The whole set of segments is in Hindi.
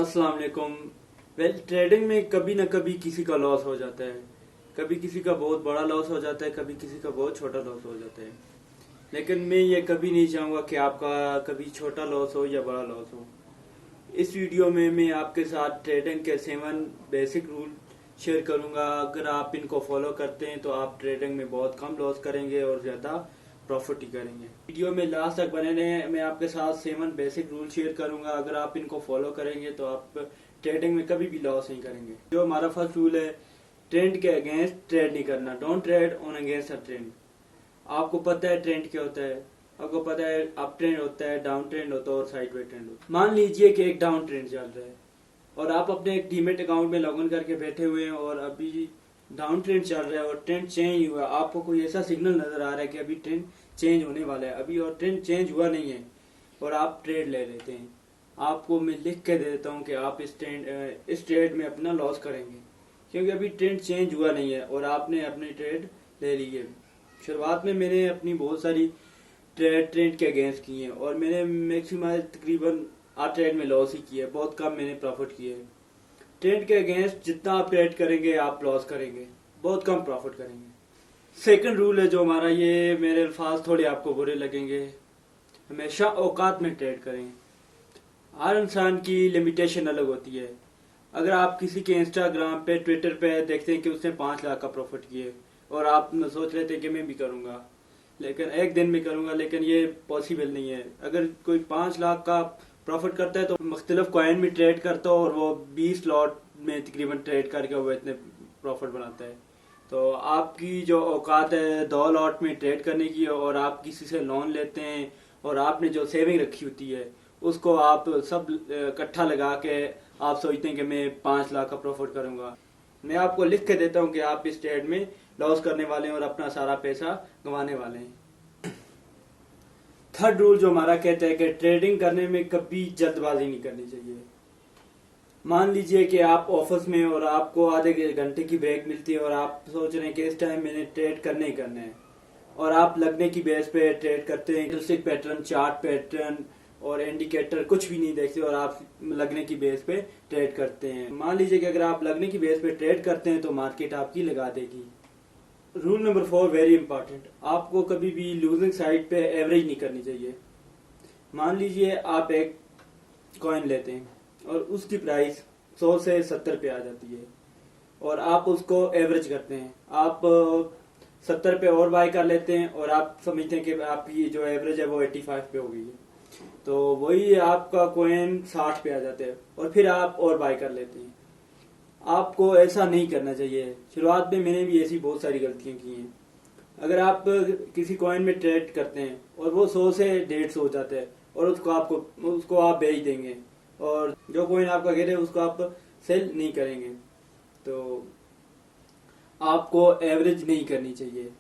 अस्सलाम वालेकुम। ट्रेडिंग में कभी ना कभी किसी का लॉस हो जाता है। कभी किसी का बहुत बड़ा लॉस हो जाता है, कभी किसी का बहुत छोटा लॉस हो जाता है। लेकिन मैं ये कभी नहीं चाहूँगा कि आपका कभी छोटा लॉस हो या बड़ा लॉस हो। इस वीडियो में मैं आपके साथ ट्रेडिंग के 7 बेसिक रूल शेयर करूँगा। अगर आप इनको फॉलो करते हैं तो आप ट्रेडिंग में बहुत कम लॉस करेंगे और ज़्यादा प्रॉफिट ही करेंगे। वीडियो में लास्ट तक बने रहें। मैं आपके साथ 7 बेसिक रूल शेयर करूँगा। अगर आप इनको फॉलो करेंगे तो आप ट्रेडिंग में कभी भी लॉस नहीं करेंगे। जो हमारा फर्स्ट रूल है, ट्रेंड के अगेंस्ट ट्रेड नहीं करना। Don't trade on against a trend. आपको पता है ट्रेंड क्या होता है, आपको पता है अप ट्रेंड होता है, डाउन ट्रेंड होता है और साइडवे ट्रेंड होता है। मान लीजिए कि एक डाउन ट्रेंड चल रहा है और आप अपने एक डीमेट अकाउंट में लॉगिन करके बैठे हुए हैं और अभी डाउन ट्रेंड चल रहा है और ट्रेंड चेंज हुआ। आपको कोई ऐसा सिग्नल नजर आ रहा है कि अभी ट्रेंड चेंज होने वाला है अभी, और ट्रेंड चेंज हुआ नहीं है और आप ट्रेड ले लेते हैं। आपको मैं लिख के दे देता हूँ कि आप इस ट्रेड में अपना लॉस करेंगे, क्योंकि अभी ट्रेंड चेंज हुआ नहीं है और आपने अपनी ट्रेड ले ली है। शुरुआत में मैंने अपनी बहुत सारी ट्रेड के अगेंस्ट की है और मैंने मैक्सिमम तकरीबन 8 ट्रेड में लॉस ही किया है, बहुत कम मैंने प्रॉफिट किए है। ट्रेंड के अगेंस्ट जितना आप ट्रेड करेंगे आप लॉस करेंगे, बहुत कम प्रॉफिट करेंगे। सेकंड रूल है जो हमारा, ये मेरे अल्फाज थोड़े आपको बुरे लगेंगे, हमेशा औकात में ट्रेड करें। हर इंसान की लिमिटेशन अलग होती है। अगर आप किसी के इंस्टाग्राम पे, ट्विटर पे देखते हैं कि उसने 5 लाख का प्रॉफिट किए और आप सोच रहे थे कि मैं भी करूंगा, लेकिन एक दिन में करूंगा, लेकिन ये पॉसिबल नहीं है। अगर कोई 5 लाख का प्रॉफिट करता है तो मुख्तलिफ कॉइन में ट्रेड करता है और वो 20 लॉट में तकरीबन ट्रेड करके वो इतने प्रॉफिट बनाता है। तो आपकी जो औकात है 2 लॉट में ट्रेड करने की, और आप किसी से लोन लेते हैं और आपने जो सेविंग रखी होती है उसको आप सब इकट्ठा लगा के आप सोचते हैं कि मैं 5 लाख का प्रॉफिट करूंगा। मैं आपको लिख के देता हूं कि आप इस ट्रेड में लॉस करने वाले हैं और अपना सारा पैसा गंवाने वाले हैं। थर्ड रूल जो हमारा कहता है कि ट्रेडिंग करने में कभी जल्दबाजी नहीं करनी चाहिए। मान लीजिए कि आप ऑफिस में और आपको आधे घंटे की ब्रेक मिलती है और आप सोच रहे हैं कि इस टाइम मैंने ट्रेड करने ही करने हैं, और आप लगने की बेस पे ट्रेड करते हैं। क्लासिक पैटर्न, चार्ट पैटर्न और इंडिकेटर कुछ भी नहीं देखते और आप लगने की बेस पे ट्रेड करते हैं। मान लीजिए कि अगर आप लगने की बेस पे ट्रेड करते हैं तो मार्केट आपकी लगा देगी। रूल नंबर 4 वेरी इंपॉर्टेंट, आपको कभी भी लूजिंग साइड पे एवरेज नहीं करनी चाहिए। मान लीजिए आप एक कॉइन लेते हैं और उसकी प्राइस 100 से 70 पे आ जाती है और आप उसको एवरेज करते हैं। आप 70 पे और बाय कर लेते हैं और आप समझते हैं कि आपकी जो एवरेज है वो 85 पे हो गई है, तो वही आपका कॉइन 60 पे आ जाते हैं और फिर आप और बाय कर लेते हैं। आपको ऐसा नहीं करना चाहिए। शुरुआत में मैंने भी ऐसी बहुत सारी गलतियां की हैं। अगर आप किसी कॉइन में ट्रेड करते हैं और वो 100 से 150 हो जाता है और उसको आप बेच देंगे और जो कॉइन आपका गिरे उसको आप सेल नहीं करेंगे, तो आपको एवरेज नहीं करनी चाहिए।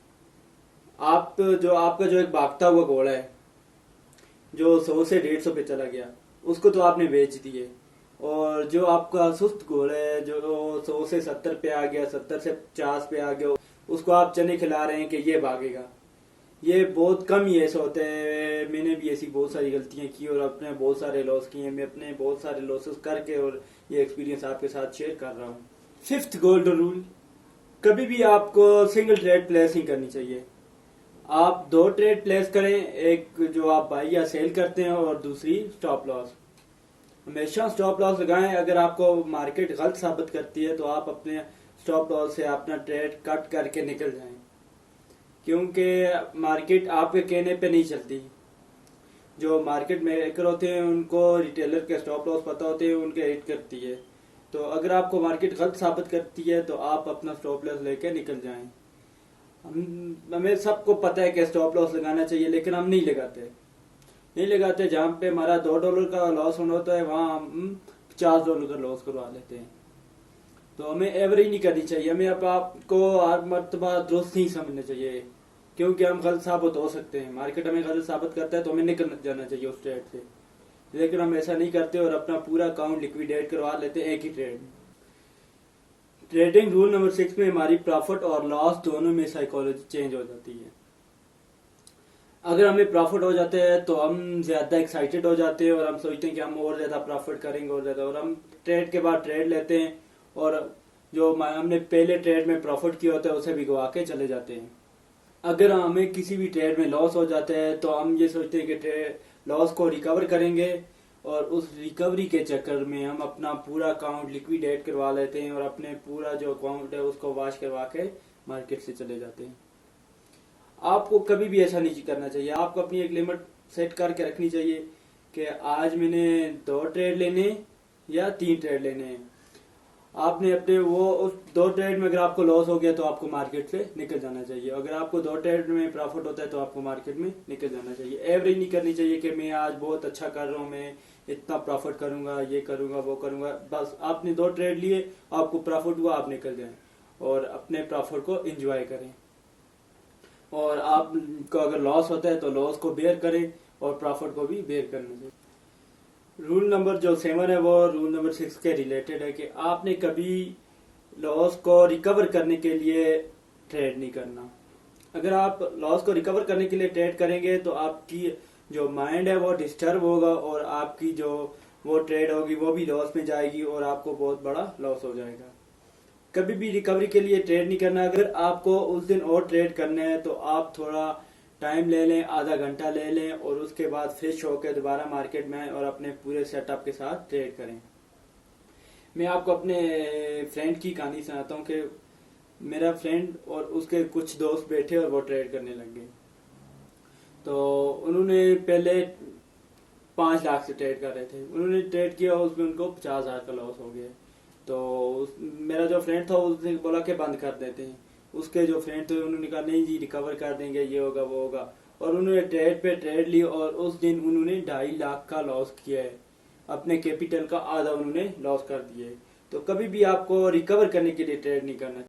आपका जो एक भागता हुआ घोड़ा है जो 100 से 150 पे चला गया, उसको तो आपने बेच दिए, और जो आपका सुस्त घोड़ा है जो 100 से 70 पे आ गया, 70 से 50 पे आ गया, उसको आप चने खिला रहे हैं कि ये भागेगा। ये बहुत कम ही ऐसा होता है। मैंने भी ऐसी बहुत सारी गलतियां की और अपने बहुत सारे लॉस किए। मैं अपने बहुत सारे लॉसेस करके और ये एक्सपीरियंस आपके साथ शेयर कर रहा हूँ। फिफ्थ गोल्डन रूल, कभी भी आपको सिंगल ट्रेड प्लेस नहीं करनी चाहिए। आप 2 ट्रेड प्लेस करें, एक जो आप बाई या सेल करते हैं और दूसरी स्टॉप लॉस। हमेशा स्टॉप लॉस लगाएं। अगर आपको मार्केट गलत साबित करती है तो आप अपने स्टॉप लॉस से अपना ट्रेड कट करके निकल जाएं, क्योंकि मार्केट आपके कहने पे नहीं चलती। जो मार्केट मेकर होते हैं उनको रिटेलर के स्टॉप लॉस पता होते हैं, उनके हिट करती है। तो अगर आपको मार्केट गलत साबित करती है तो आप अपना स्टॉप लॉस लेके निकल जाएं। हमें सबको पता है कि स्टॉप लॉस लगाना चाहिए, लेकिन हम नहीं लगाते। जहाँ पे हमारा $2 का लॉस होना होता है वहां हम $50 का लॉस करवा लेते हैं। तो हमें एवरेज नहीं करनी चाहिए। हमें आपको हर मर्तबा दुरुस्त नहीं समझना चाहिए, क्योंकि हम गलत साबित हो सकते हैं। मार्केट हमें गलत साबित करता है तो हमें निकल जाना चाहिए उस ट्रेड से, लेकिन हम ऐसा नहीं करते और अपना पूरा अकाउंट लिक्विडेट करवा लेते हैं एक ही ट्रेड। ट्रेडिंग रूल नंबर 6 में हमारी प्रॉफिट और लॉस दोनों में साइकोलॉजी चेंज हो जाती है। अगर हमें प्रॉफिट हो जाता है तो हम ज्यादा एक्साइटेड हो जाते हैं और हम सोचते हैं कि हम और ज्यादा प्रॉफिट करेंगे और ज्यादा, और हम ट्रेड के बाद ट्रेड लेते हैं और जो हमने पहले ट्रेड में प्रॉफिट किया होता है उसे भी गवा के चले जाते हैं। अगर हमें किसी भी ट्रेड में लॉस हो जाता है तो हम ये सोचते हैं कि लॉस को रिकवर करेंगे, और उस रिकवरी के चक्कर में हम अपना पूरा अकाउंट लिक्विडेट करवा लेते हैं और अपने पूरा जो अकाउंट है उसको वॉश करवा के मार्केट से चले जाते हैं। आपको कभी भी ऐसा नहीं करना चाहिए। आपको अपनी एक लिमिट सेट करके रखनी चाहिए कि आज मैंने 2 ट्रेड लेने या 3 ट्रेड लेने हैं। आपने अपने वो उस 2 ट्रेड में अगर आपको लॉस हो गया तो आपको मार्केट से निकल जाना चाहिए। अगर आपको 2 ट्रेड में प्रॉफिट होता है तो आपको मार्केट में निकल जाना चाहिए। एवरेज नहीं करनी चाहिए कि मैं आज बहुत अच्छा कर रहा हूँ, मैं इतना प्रॉफिट करूंगा, ये करूंगा, वो करूंगा। बस आपने 2 ट्रेड लिए, आपको प्रॉफिट हुआ, आप निकल जाए और अपने प्रॉफिट को एंजॉय करें। और आपको अगर लॉस होता है तो लॉस को बेयर करें और प्रॉफिट को भी बेयर करना चाहिए। रूल नंबर जो 7 है वो रूल नंबर 6 के रिलेटेड है कि आपने कभी लॉस को रिकवर करने के लिए ट्रेड नहीं करना। अगर आप लॉस को रिकवर करने के लिए ट्रेड करेंगे तो आपकी जो माइंड है वो डिस्टर्ब होगा और आपकी जो वो ट्रेड होगी वो भी लॉस में जाएगी और आपको बहुत बड़ा लॉस हो जाएगा। कभी भी रिकवरी के लिए ट्रेड नहीं करना। अगर आपको उस दिन और ट्रेड करना है तो आप थोड़ा टाइम ले लें, आधा घंटा ले लें और उसके बाद फ्रेश होकर दोबारा मार्केट में आए और अपने पूरे सेटअप के साथ ट्रेड करें। मैं आपको अपने फ्रेंड की कहानी सुनाता हूँ कि मेरा फ्रेंड और उसके कुछ दोस्त बैठे और वो ट्रेड करने लग गए। तो उन्होंने पहले 5 लाख से ट्रेड कर रहे थे, उन्होंने ट्रेड किया, उसमें उनको 50,000 का लॉस हो गया। तो मेरा जो फ्रेंड था उसने बोला कि बंद कर देते हैं। उसके जो फ्रेंड थे उन्होंने कहा नहीं जी रिकवर कर देंगे, ये होगा वो होगा, और उन्होंने ट्रेड पे ट्रेड ली और उस दिन उन्होंने 2.5 लाख का लॉस किया है। अपने कैपिटल का आधा उन्होंने लॉस कर दिया है। तो कभी भी आपको रिकवर करने के लिए ट्रेड नहीं करना।